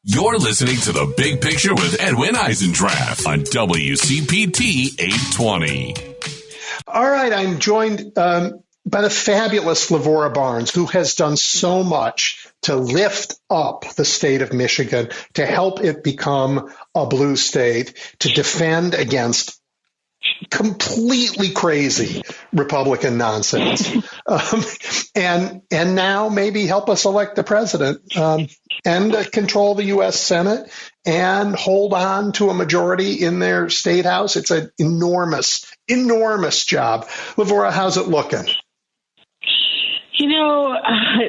You're listening to The Big Picture with Edwin Eisendrath on WCPT 820. All right, I'm joined by the fabulous Lavora Barnes, who has done so much to lift up the state of Michigan, to help it become a blue state, to defend against completely crazy Republican nonsense, and now maybe help us elect the president and control the U.S. Senate and hold on to a majority in their state house. It's an enormous job. Lavora, how's it looking?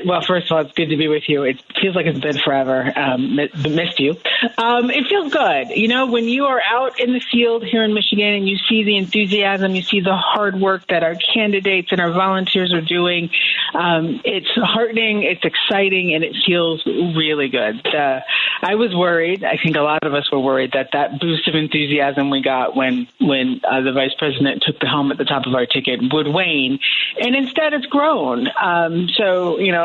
Well, first of all, it's good to be with you. It feels like it's been forever. Missed you. It feels good. When you are out in the field here in Michigan and you see the enthusiasm, you see the hard work that our candidates and our volunteers are doing, it's heartening, it's exciting, and it feels really good. I was worried. I think a lot of us were worried that boost of enthusiasm we got when the vice president took the helm at the top of our ticket would wane, and instead it's grown.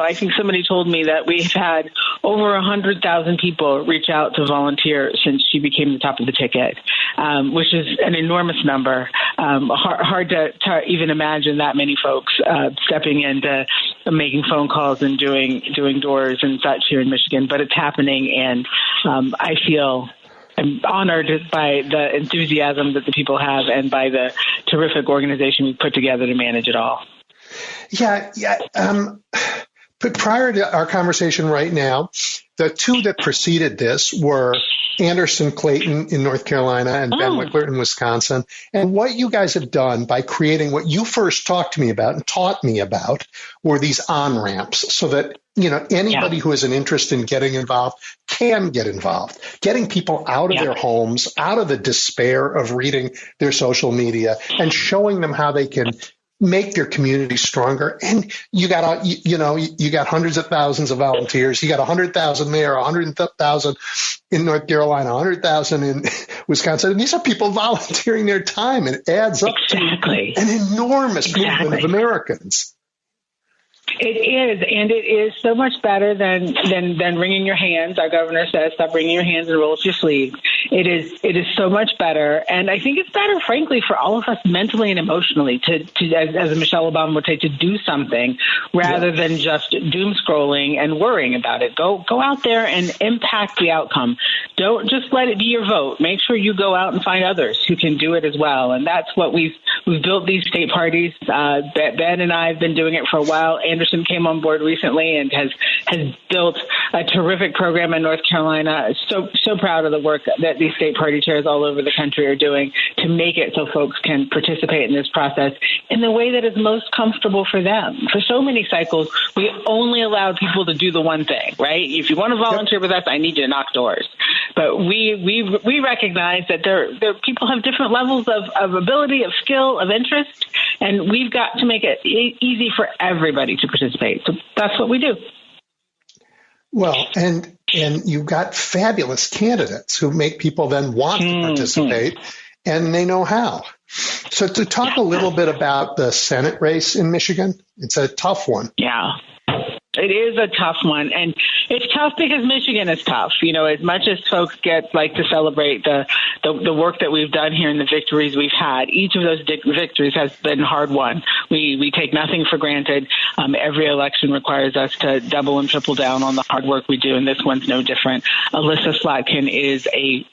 I think somebody told me that we've had over 100,000 people reach out to volunteer since she became the top of the ticket, which is an enormous number. Hard to even imagine that many folks stepping into making phone calls and doing doors and such here in Michigan, but it's happening, and I'm honored by the enthusiasm that the people have and by the terrific organization we've put together to manage it all. Yeah. But prior to our conversation right now, the two that preceded this were Anderson Clayton in North Carolina and Ben Wickler in Wisconsin. And what you guys have done by creating what you first talked to me about and taught me about were these on-ramps so that anybody who has an interest in getting involved can get involved, getting people out of their homes, out of the despair of reading their social media, and showing them how they can make their community stronger. And you got hundreds of thousands of volunteers. You got 100,000 there, 100,000 in North Carolina, 100,000 in Wisconsin. And these are people volunteering their time. It adds up to an enormous movement of Americans. It is, and it is so much better than wringing your hands. Our governor says, stop wringing your hands and roll up your sleeves. It is so much better, and I think it's better, frankly, for all of us mentally and emotionally to as Michelle Obama would say, to do something rather than just doom scrolling and worrying about it. Go out there and impact the outcome. Don't just let it be your vote. Make sure you go out and find others who can do it as well, and that's what we've built these state parties. Ben and I have been doing it for a while. Anderson came on board recently and has built a terrific program in North Carolina. So proud of the work that these state party chairs all over the country are doing to make it so folks can participate in this process in the way that is most comfortable for them. For so many cycles, we only allowed people to do the one thing, right? If you want to volunteer with us, I need you to knock doors. But we recognize that there people have different levels of ability, of skill, of interest, and we've got to make it easy for everybody to participate. So that's what we do. Well, and you've got fabulous candidates who make people then want to participate, and they know how. So to talk a little bit about the Senate race in Michigan, it's a tough one. Yeah. It is a tough one, and it's tough because Michigan is tough. As much as folks like to celebrate the work that we've done here and the victories we've had, each of those victories has been hard won. We take nothing for granted. Every election requires us to double and triple down on the hard work we do, and this one's no different. Alyssa Slotkin is a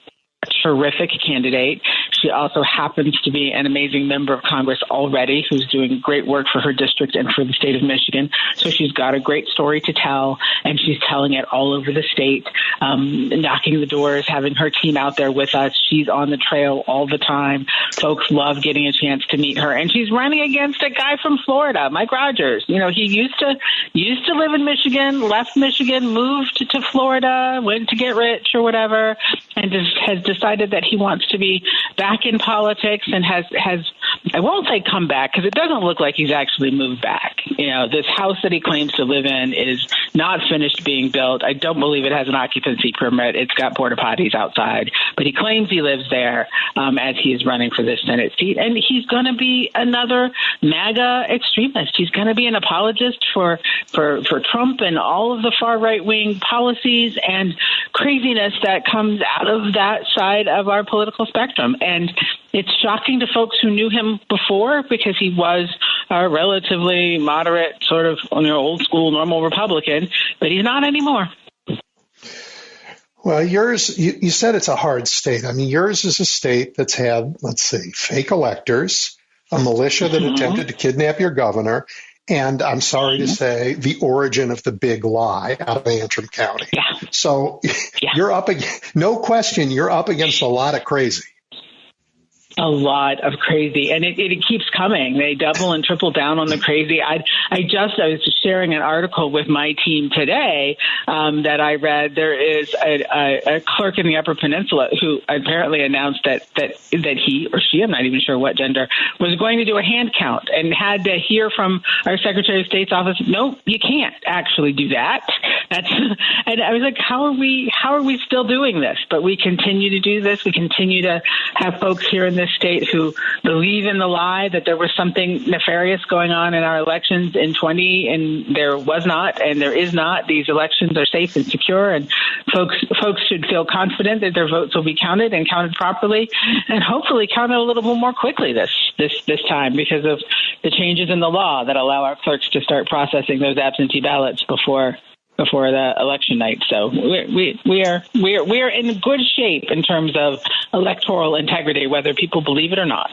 terrific candidate. She also happens to be an amazing member of Congress already who's doing great work for her district and for the state of Michigan. So she's got a great story to tell, and she's telling it all over the state, knocking the doors, having her team out there with us. She's on the trail all the time. Folks love getting a chance to meet her. And she's running against a guy from Florida, Mike Rogers. He used to live in Michigan, left Michigan, moved to Florida, went to get rich or whatever, and has decided that he wants to be back in politics and has I won't say come back, because it doesn't look like he's actually moved back. This house that he claims to live in is not finished being built. I don't believe it has an occupancy permit. It's got porta potties outside, but he claims he lives there as he is running for this Senate seat. And he's going to be another MAGA extremist. He's going to be an apologist for Trump and all of the far right-wing policies and craziness that comes out of that side of our political spectrum. And it's shocking to folks who knew him before, because he was a relatively moderate, sort of old school, normal Republican, but he's not anymore. Well, yours, you said it's a hard state. I mean, yours is a state that's had, let's see, fake electors, a militia that attempted to kidnap your governor, and I'm sorry to say, the origin of the big lie out of Antrim County. Yeah. So you're up against, no question, you're up against a lot of crazy. A lot of crazy, and it keeps coming. They double and triple down on the crazy. I was just sharing an article with my team today that I read. There is a clerk in the Upper Peninsula who apparently announced that he or she, I'm not even sure what gender, was going to do a hand count, and had to hear from our Secretary of State's office, no, you can't actually do that. And I was like, how are we still doing this? But we continue to do this. We continue to have folks here in this state who believe in the lie that there was something nefarious going on in our elections in 20, and there was not, and there is not. These elections are safe and secure, and folks should feel confident that their votes will be counted and counted properly, and hopefully counted a little bit more quickly this time, because of the changes in the law that allow our clerks to start processing those absentee ballots before the election night. So we are in good shape in terms of electoral integrity, whether people believe it or not.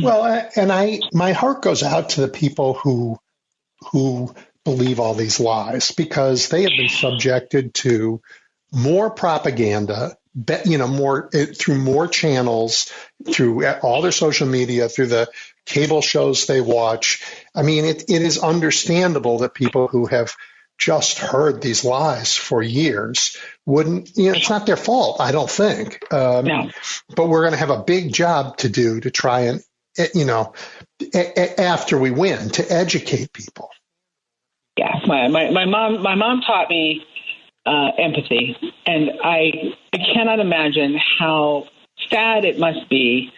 Well, and my heart goes out to the people who believe all these lies, because they have been subjected to more propaganda, through more channels, through all their social media, through the cable shows they watch. I mean, it is understandable that people who have just heard these lies for years wouldn't, it's not their fault, I don't think. No. But we're going to have a big job to do to try and, after we win, to educate people. Yeah. My mom taught me empathy, and I cannot imagine how sad it must be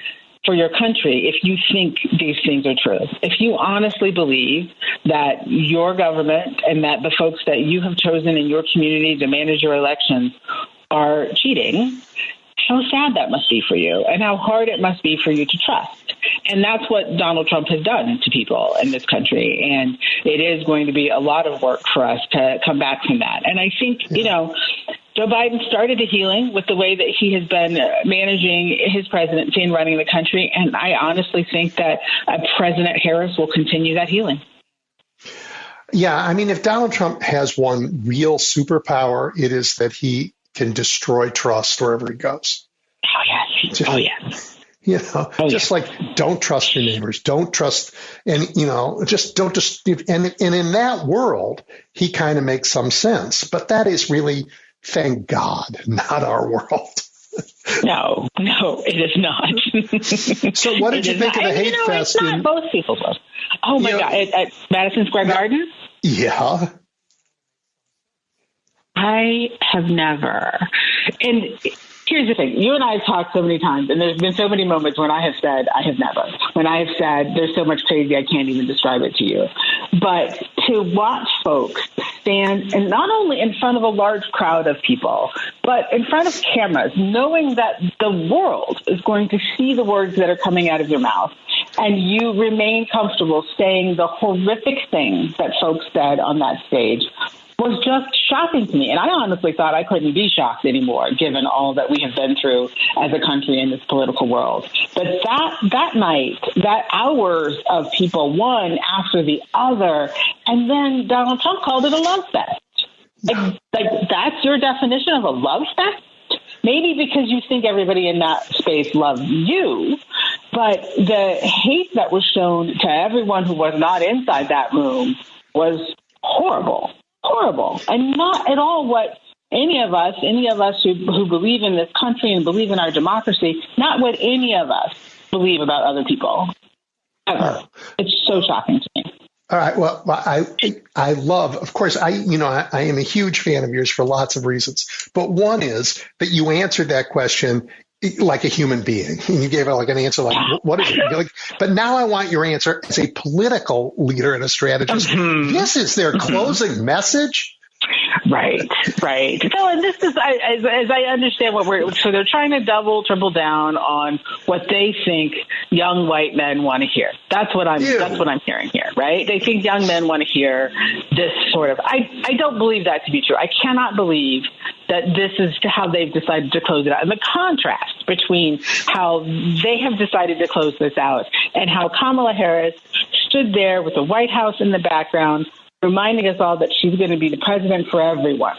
for your country if you think these things are true. If you honestly believe that your government and that the folks that you have chosen in your community to manage your elections are cheating, how sad that must be for you, and how hard it must be for you to trust. And that's what Donald Trump has done to people in this country. And it is going to be a lot of work for us to come back from that. And I think, Joe Biden started the healing with the way that he has been managing his presidency and running the country. And I honestly think that President Harris will continue that healing. Yeah, I mean, if Donald Trump has one real superpower, it is that he can destroy trust wherever he goes. Oh, yes. Like, don't trust your neighbors, don't trust, and, and in that world, he kind of makes some sense. But that is really, thank God, not our world. No, it is not. So what did you think of the hate fest? It's not both people's world. Oh, my God, at Madison Square Garden? Yeah. I have never. And here's the thing. You and I have talked so many times, and there's been so many moments when I have said, I have never. When I have said, there's so much crazy, I can't even describe it to you. But to watch folks stand, and not only in front of a large crowd of people, but in front of cameras, knowing that the world is going to see the words that are coming out of your mouth, and you remain comfortable saying the horrific things that folks said on that stage, was just shocking to me. And I honestly thought I couldn't be shocked anymore, given all that we have been through as a country in this political world. But that night, that hours of people, one after the other, and then Donald Trump called it a love fest. Like that's your definition of a love fest? Maybe because you think everybody in that space loves you, but the hate that was shown to everyone who was not inside that room was horrible, and not at all what any of us who believe in this country and believe in our democracy, not what any of us believe about other people. ever. It's so shocking to me. All right. Well, I love, of course, I am a huge fan of yours for lots of reasons. But one is that you answered that question like a human being. And you gave it like an answer like, what is it? Like, but now I want your answer as a political leader and a strategist. This is their closing message. Right. No, and this is, as I understand so they're trying to triple down on what they think young white men want to hear. That's what I'm hearing here, right? They think young men want to hear this sort of, I don't believe that to be true. I cannot believe that this is how they've decided to close it out. And the contrast between how they have decided to close this out and how Kamala Harris stood there with the White House in the background, reminding us all that she's going to be the president for everyone.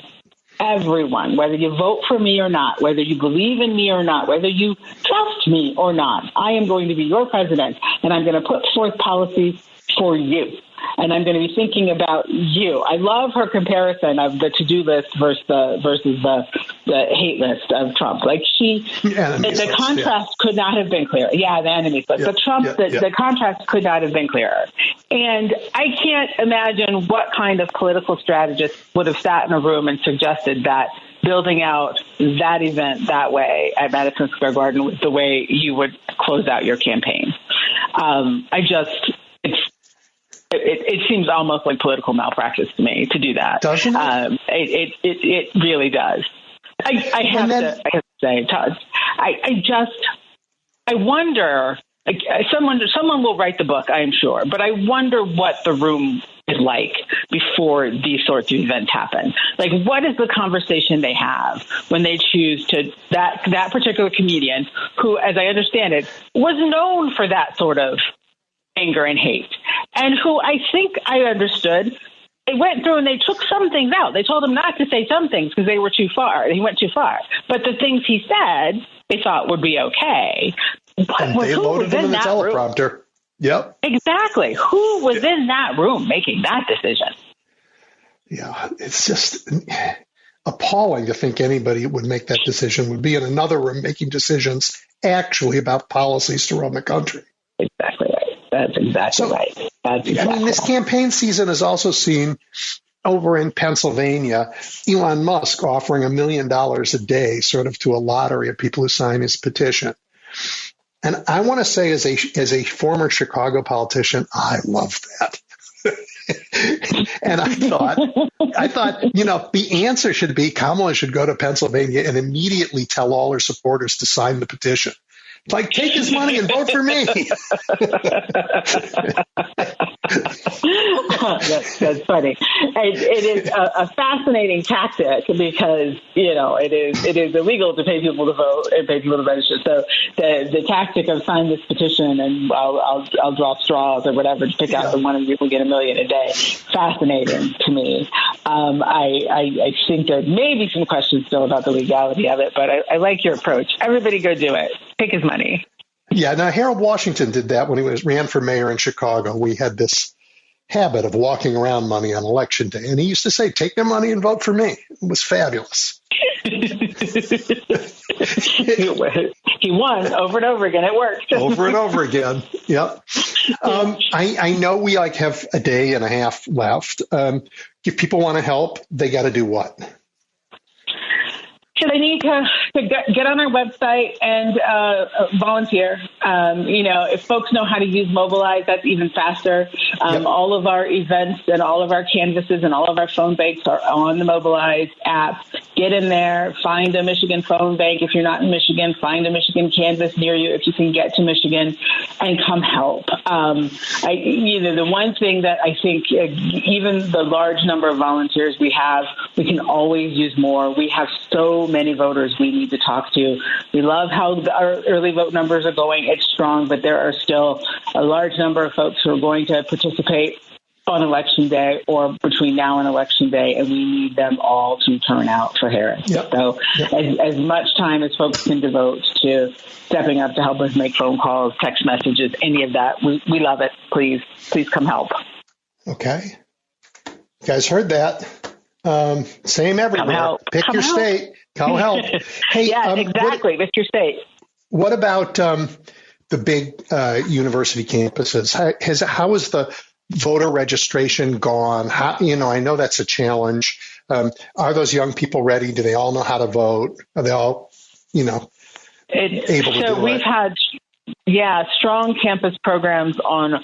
Everyone, whether you vote for me or not, whether you believe in me or not, whether you trust me or not, I am going to be your president, and I'm going to put forth policies for you. And I'm going to be thinking about you. I love her comparison of the to-do list versus the hate list of Trump. Like the contrast could not have been clearer. Yeah, the enemies list. The contrast could not have been clearer. And I can't imagine what kind of political strategist would have sat in a room and suggested that building out that event that way at Madison Square Garden was the way you would close out your campaign. It seems almost like political malpractice to me to do that. Doesn't it? It really does. I have to say, Todd, I wonder. Someone will write the book, I am sure, but I wonder what the room is like before these sorts of events happen. Like, what is the conversation they have when they choose to that particular comedian who, as I understand it, was known for that sort of anger and hate, and who I think I understood. They went through and they took some things out. They told him not to say some things because they were too far. He went too far. But the things he said, they thought would be okay. And they loaded them in the teleprompter. Room? Yep. Exactly. Who was in that room making that decision? Yeah, it's just appalling to think anybody would make that decision, would be in another room making decisions actually about policies to run the country. Exactly right. That's exactly right. This campaign season has also seen over in Pennsylvania, Elon Musk offering $1 million a day sort of to a lottery of people who sign his petition. And I want to say as a former Chicago politician, I love that. And I thought, the answer should be Kamala should go to Pennsylvania and immediately tell all her supporters to sign the petition. Like, take his money and vote for me. That's funny. It is a fascinating tactic because it is illegal to pay people to vote and pay people to register. So the tactic of sign this petition and I'll draw straws or whatever to pick out the one of you who get $1 million a day. Fascinating to me. I think there may be some questions still about the legality of it, but I like your approach. Everybody go do it. Take his money. Yeah. Now, Harold Washington did that when he ran for mayor in Chicago. We had this habit of walking around money on election day. And he used to say, take their money and vote for me. It was fabulous. He won over and over again. It worked. Over and over again. Yep. I know we have a day and a half left. If people want to help, they got to do what? So they need to get on our website and volunteer. If folks know how to use Mobilize, that's even faster. All of our events and all of our canvases and all of our phone banks are on the Mobilize app. Get in there, find a Michigan phone bank. If you're not in Michigan, find a Michigan canvas near you if you can get to Michigan, and come help. The one thing that I think, even the large number of volunteers we have, we can always use more. We have so many voters we need to talk to. We love how our early vote numbers are going. It's strong, but there are still a large number of folks who are going to participate on Election Day or between now and Election Day, and we need them all to turn out for Harris. Yep. So as much time as folks can devote to stepping up to help us make phone calls, text messages, any of that, we love it. Please come help. Okay. You guys heard that. Same everywhere. Pick your state. Come help. Hey, exactly. Pick your state. What about the big university campuses. How has the voter registration gone? I know that's a challenge. Are those young people ready? Do they all know how to vote? Are they all, able to do so we've it? had, strong campus programs on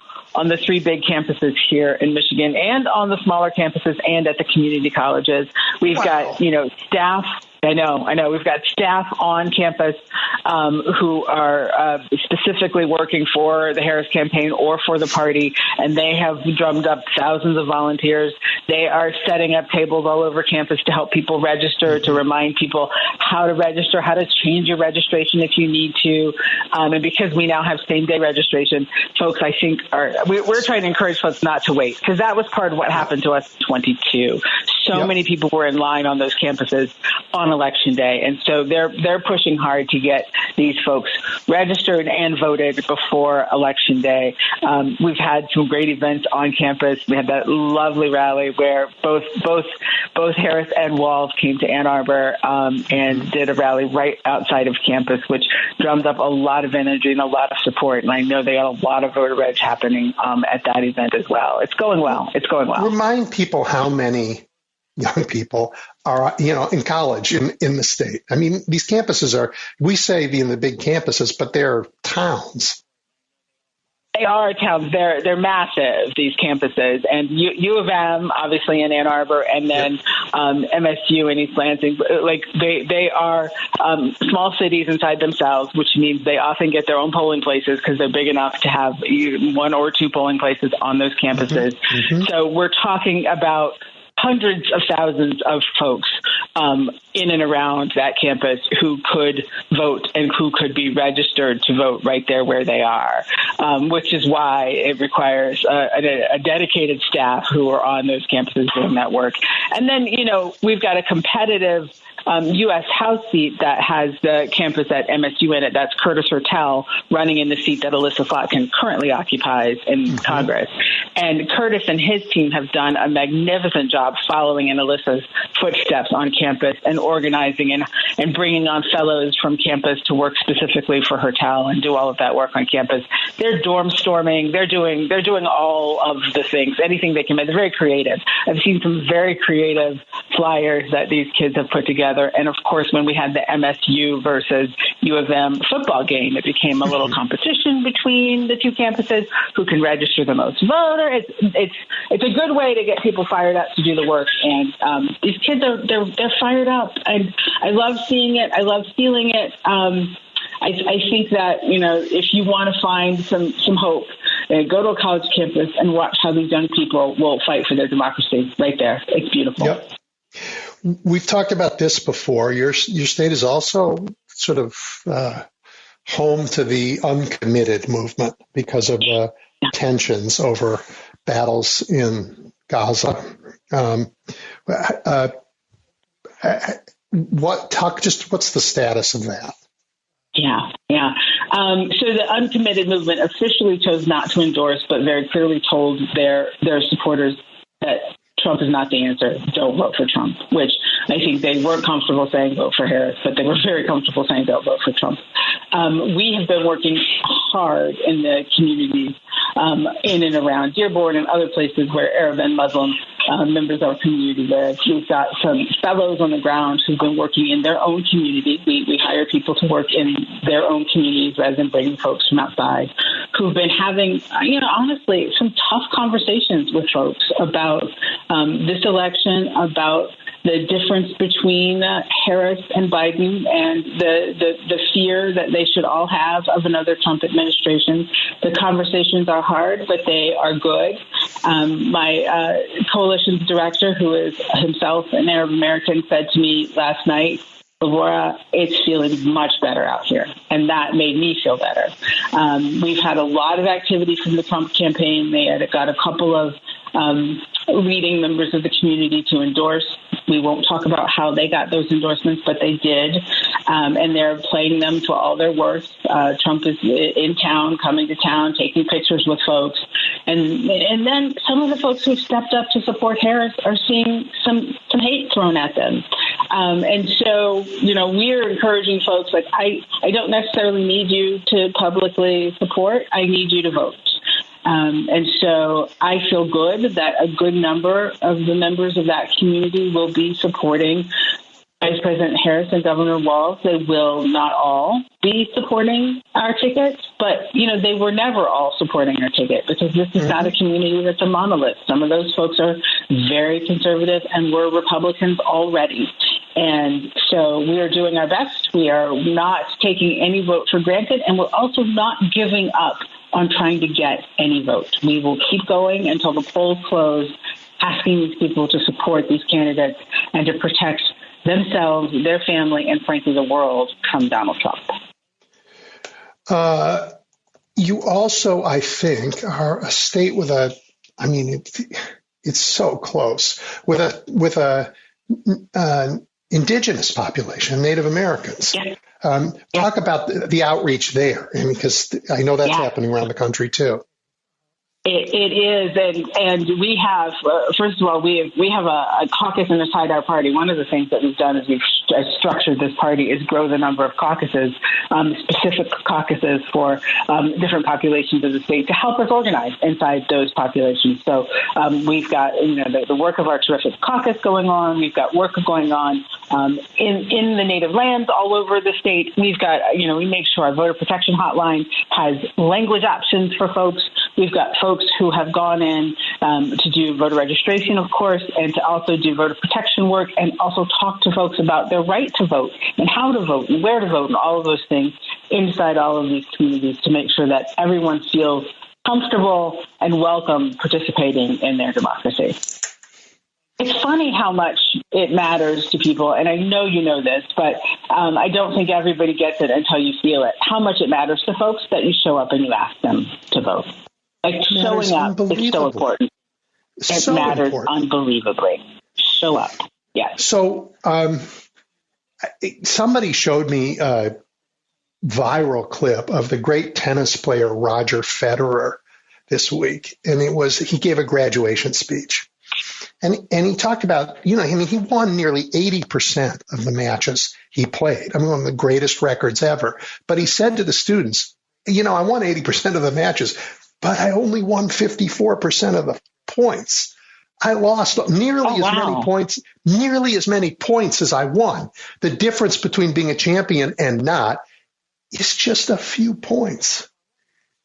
the three big campuses here in Michigan and on the smaller campuses and at the community colleges. We've got, staff. I know. We've got staff on campus who are specifically working for the Harris campaign or for the party, and they have drummed up thousands of volunteers. They are setting up tables all over campus to help people register, to remind people how to register, how to change your registration if you need to. And because we now have same-day registration, folks, I think, we're trying to encourage folks not to wait, because that was part of what happened to us in 22. So many people were in line on those campuses on Election Day. And so they're pushing hard to get these folks registered and voted before Election Day. We've had some great events on campus. We had that lovely rally where both Harris and Walz came to Ann Arbor and did a rally right outside of campus, which drummed up a lot of energy and a lot of support. And I know they got a lot of voter reg happening at that event as well. It's going well. Remind people how many young people are, in college in the state. I mean, these campuses we say being the big campuses, but they're towns. They are towns. They're massive, these campuses. And U of M, obviously, in Ann Arbor, and then MSU in East Lansing. Like, they are small cities inside themselves, which means they often get their own polling places because they're big enough to have one or two polling places on those campuses. Mm-hmm. So we're talking about hundreds of thousands of folks in and around that campus who could vote and who could be registered to vote right there where they are, which is why it requires a dedicated staff who are on those campuses doing that work. And then, we've got a competitive U.S. House seat that has the campus at MSU in it. That's Curtis Hertel running in the seat that Alyssa Flotkin currently occupies in Congress. And Curtis and his team have done a magnificent job following in Alyssa's footsteps on campus and organizing and bringing on fellows from campus to work specifically for Hertel and do all of that work on campus. They're dorm storming. They're doing all of the things, anything they can make. They're very creative. I've seen some very creative flyers that these kids have put together. And of course, when we had the MSU versus U of M football game, it became a little competition between the two campuses who can register the most voter. It's a good way to get people fired up to do the work. And these kids they're fired up. I love seeing it. I love feeling it. I think that, if you want to find some hope, go to a college campus and watch how these young people will fight for their democracy right there. It's beautiful. Yep. We've talked about this before. Your state is also sort of home to the uncommitted movement because of the tensions over battles in Gaza. What's the status of that? Yeah. So the uncommitted movement officially chose not to endorse, but very clearly told their supporters that Trump is not the answer. Don't vote for Trump, which I think they weren't comfortable saying vote for Harris, but they were very comfortable saying don't vote for Trump. We have been working hard in the communities in and around Dearborn and other places where Arab and Muslim members of our community live. We've got some fellows on the ground who've been working in their own community. We hire people to work in their own communities rather than bringing folks from outside, who've been having, honestly, some tough conversations with folks about this election, about the difference between Harris and Biden and the fear that they should all have of another Trump administration. The conversations are hard, but they are good. My coalition's director, who is himself an Arab American, said to me last night, Lavora, it's feeling much better out here. And that made me feel better. We've had a lot of activity from the Trump campaign. They had got a couple of leading members of the community to endorse We won't talk about how they got those endorsements, but they did. And they're playing them to all their worth. Trump is in town, coming to town, taking pictures with folks. And then some of the folks who stepped up to support Harris are seeing some hate thrown at them. And so, we're encouraging folks, like, I don't necessarily need you to publicly support. I need you to vote. And so I feel good that a good number of the members of that community will be supporting Vice President Harris and Governor Walz. They will not all be supporting our tickets, but, they were never all supporting our ticket because this is not a community that's a monolith. Some of those folks are very conservative and were Republicans already. And so we are doing our best. We are not taking any vote for granted, and we're also not giving up on trying to get any vote. We will keep going until the polls close, asking these people to support these candidates and to protect themselves, their family, and frankly, the world from Donald Trump. You also, I think, are a state with it's so close, with a indigenous population, Native Americans. Yeah. Talk about the outreach there, because I know that's happening around the country too. It is, and we have, first of all, we have a caucus inside our party. One of the things that we've done is we've structured this party is grow the number of caucuses, specific caucuses for different populations of the state to help us organize inside those populations. So we've got, the work of our terrific caucus going on. We've got work going on in the native lands all over the state. We've got, we make sure our voter protection hotline has language options for folks. We've got folks who have gone in to do voter registration, of course, and to also do voter protection work and also talk to folks about their right to vote and how to vote and where to vote and all of those things inside all of these communities to make sure that everyone feels comfortable and welcome participating in their democracy. It's funny how much it matters to people, and I know you know this, but I don't think everybody gets it until you feel it, how much it matters to folks that you show up and you ask them to vote. Like showing up is so important. It matters unbelievably. Show up. Yeah. So somebody showed me a viral clip of the great tennis player Roger Federer this week. And he gave a graduation speech. And he talked about, he won nearly 80% of the matches he played. One of the greatest records ever. But he said to the students, I won 80% of the matches, but I only won 54% of the points. I lost nearly as many points as I won. The difference between being a champion and not is just a few points.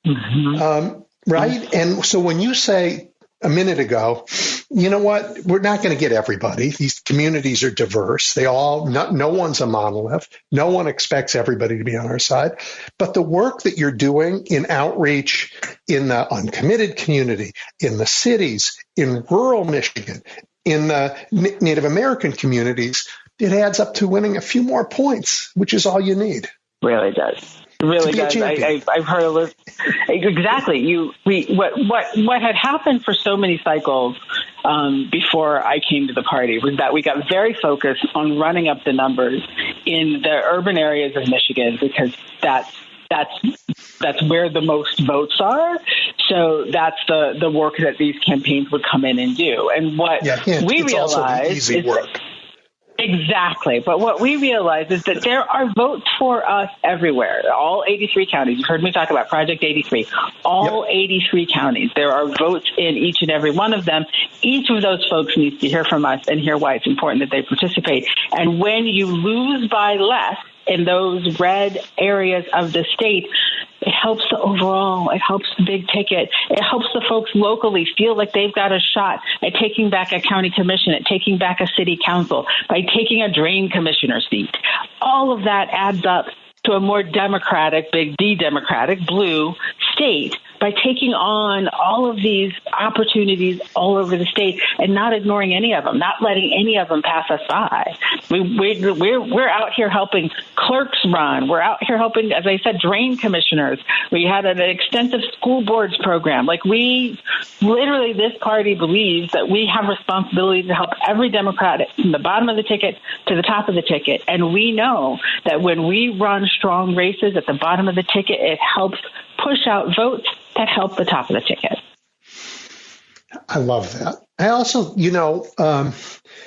Mm-hmm. Right? And so when you say a minute ago, you know what? We're not going to get everybody. These communities are diverse. No one's a monolith. No one expects everybody to be on our side. But the work that you're doing in outreach in the uncommitted community, in the cities, in rural Michigan, in the Native American communities, it adds up to winning a few more points, which is all you need. Really does. It really does. I've heard a list. Exactly. What had happened for so many cycles before I came to the party was that we got very focused on running up the numbers in the urban areas of Michigan because that's where the most votes are. So that's the work that these campaigns would come in and do. And what we realized is that exactly. But what we realize is that there are votes for us everywhere. All 83 counties. You've heard me talk about Project 83. All 83 counties. There are votes in each and every one of them. Each of those folks needs to hear from us and hear why it's important that they participate. And when you lose by less in those red areas of the state, it helps the overall. It helps the big ticket. It helps the folks locally feel like they've got a shot at taking back a county commission, at taking back a city council, by taking a drain commissioner seat. All of that adds up to a more democratic, big D Democratic, blue state by taking on all of these opportunities all over the state and not ignoring any of them, not letting any of them pass us by. We're out here helping clerks run. We're out here helping, as I said, drain commissioners. We had an extensive school boards program. Like, we literally, this party believes that we have responsibility to help every Democrat from the bottom of the ticket to the top of the ticket. And we know that when we run strong races at the bottom of the ticket, it helps push out votes that help the top of the ticket. I love that. I also,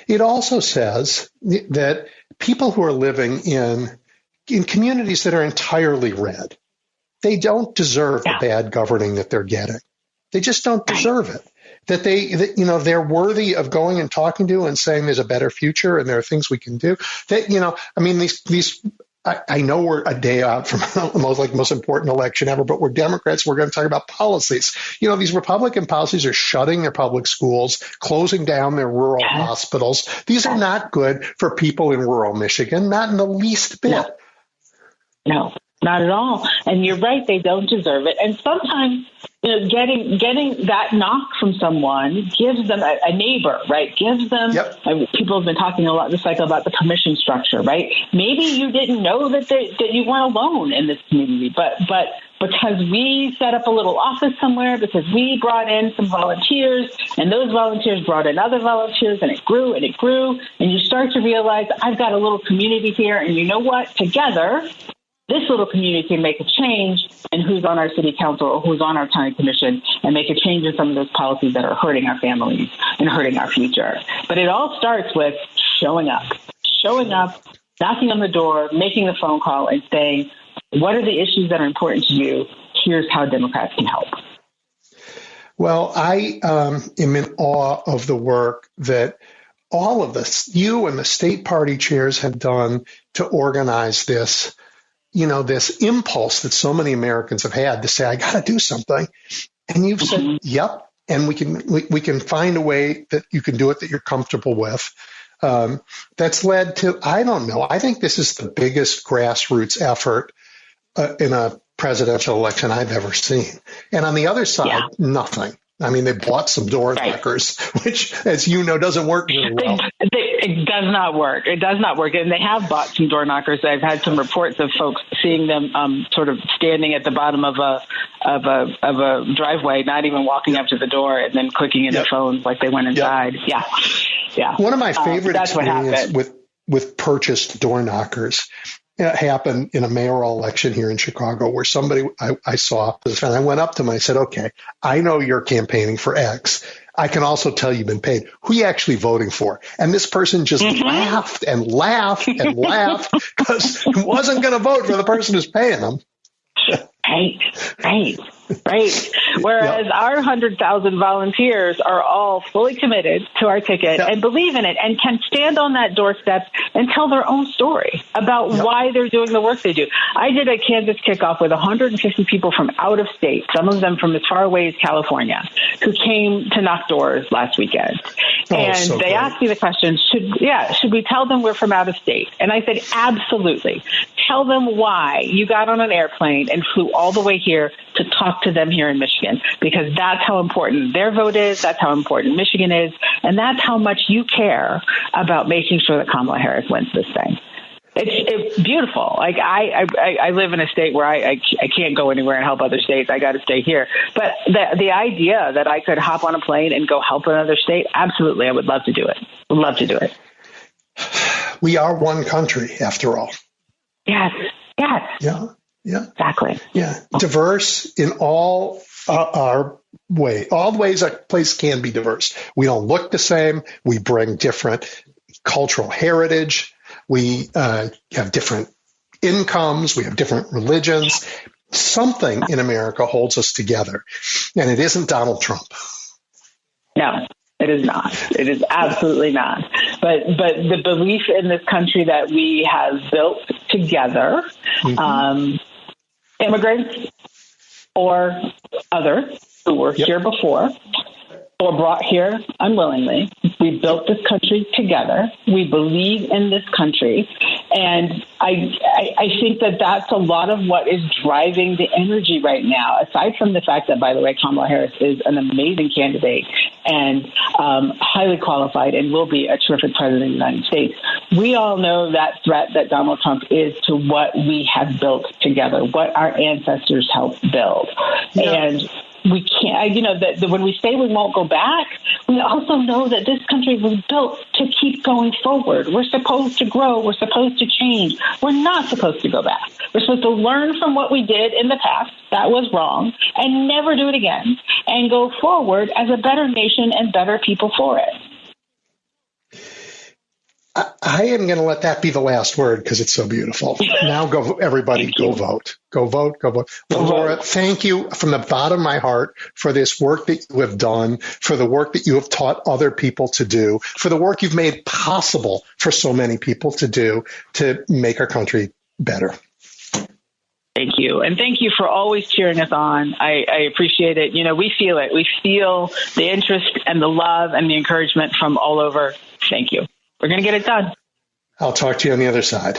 it also says that people who are living in communities that are entirely red, they don't deserve the bad governing that they're getting. They just don't deserve it. That they're worthy of going and talking to and saying there's a better future and there are things we can do. That, I know we're a day out from the most important election ever, but we're Democrats. We're going to talk about policies. These Republican policies are shutting their public schools, closing down their rural hospitals. These are not good for people in rural Michigan, not in the least bit. No, not at all. And you're right, they don't deserve it. And sometimes, getting that knock from someone gives them a neighbor, right? Gives them, people have been talking a lot this cycle about the permission structure, right? Maybe you didn't know that you weren't alone in this community, but because we set up a little office somewhere, because we brought in some volunteers, and those volunteers brought in other volunteers, and it grew, and you start to realize, I've got a little community here, and you know what? Together, this little community can make a change in who's on our city council or who's on our county commission, and make a change in some of those policies that are hurting our families and hurting our future. But it all starts with showing up, knocking on the door, making the phone call, and saying, what are the issues that are important to you? Here's how Democrats can help. Well, I am in awe of the work that all of us, you and the state party chairs, have done to organize this, this impulse that so many Americans have had to say, I got to do something. And you've said, yep. And we can find a way that you can do it that you're comfortable with. That's led to, I don't know, I think this is the biggest grassroots effort in a presidential election I've ever seen. And on the other side, nothing. I mean, they bought some door knockers, which, as you know, doesn't work very well. It does not work. It does not work. And they have bought some door knockers. I've had some reports of folks seeing them sort of standing at the bottom of a driveway, not even walking up to the door, and then clicking in their phones like they went inside. Yeah. One of my favorite experiences with purchased door knockers happened in a mayoral election here in Chicago, where somebody I saw, and I went up to him and I said, okay, I know you're campaigning for X. I can also tell you've been paid. Who are you actually voting for? And this person just laughed and laughed and laughed because he wasn't going to vote for the person who's paying them. Right. Whereas our 100,000 volunteers are all fully committed to our ticket and believe in it and can stand on that doorstep and tell their own story about why they're doing the work they do. I did a Kansas kickoff with 150 people from out of state, some of them from as far away as California, who came to knock doors last weekend. And they asked me the question, should we tell them we're from out of state? And I said, absolutely. Tell them why you got on an airplane and flew all the way here to talk to them here in Michigan, because that's how important their vote is. That's how important Michigan is. And that's how much you care about making sure that Kamala Harris wins this thing. It's beautiful. Like I live in a state where I can't go anywhere and help other states. I got to stay here. But the idea that I could hop on a plane and go help another state, absolutely, I would love to do it. Would love to do it. We are one country, after all. Yes. Yeah. Exactly. Yeah. Diverse in all our way. All the ways a place can be diverse. We don't look the same. We bring different cultural heritage. We have different incomes. We have different religions. Something in America holds us together, and it isn't Donald Trump. No, it is not. It is absolutely not. But the belief in this country that we have built together, immigrants or others who were here before, or brought here unwillingly. We built this country together. We believe in this country. And I think that that's a lot of what is driving the energy right now, aside from the fact that, by the way, Kamala Harris is an amazing candidate and highly qualified and will be a terrific president of the United States. We all know that threat that Donald Trump is to what we have built together, what our ancestors helped build. Yeah. And we can't, that when we say we won't go back, we also know that this country was built to keep going forward. We're supposed to grow. We're supposed to change. We're not supposed to go back. We're supposed to learn from what we did in the past that was wrong and never do it again and go forward as a better nation and better people for it. I am going to let that be the last word because it's so beautiful. Now go, everybody, go vote. Go vote, go vote. Lavora, thank you from the bottom of my heart for this work that you have done, for the work that you have taught other people to do, for the work you've made possible for so many people to do to make our country better. Thank you. And thank you for always cheering us on. I appreciate it. We feel it. We feel the interest and the love and the encouragement from all over. Thank you. We're going to get it done. I'll talk to you on the other side.